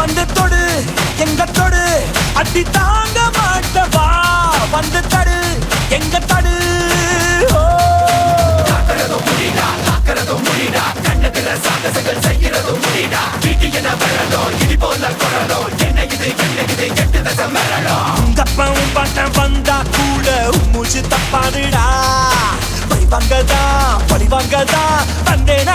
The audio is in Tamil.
வந்து தொடு எங்க தொடு அடி தாங்க மாட்டவா வந்து தடு எங்க தடு வந்தா கூட மூச்சு தப்பாதுடா பழிவாங்கதா வந்தேன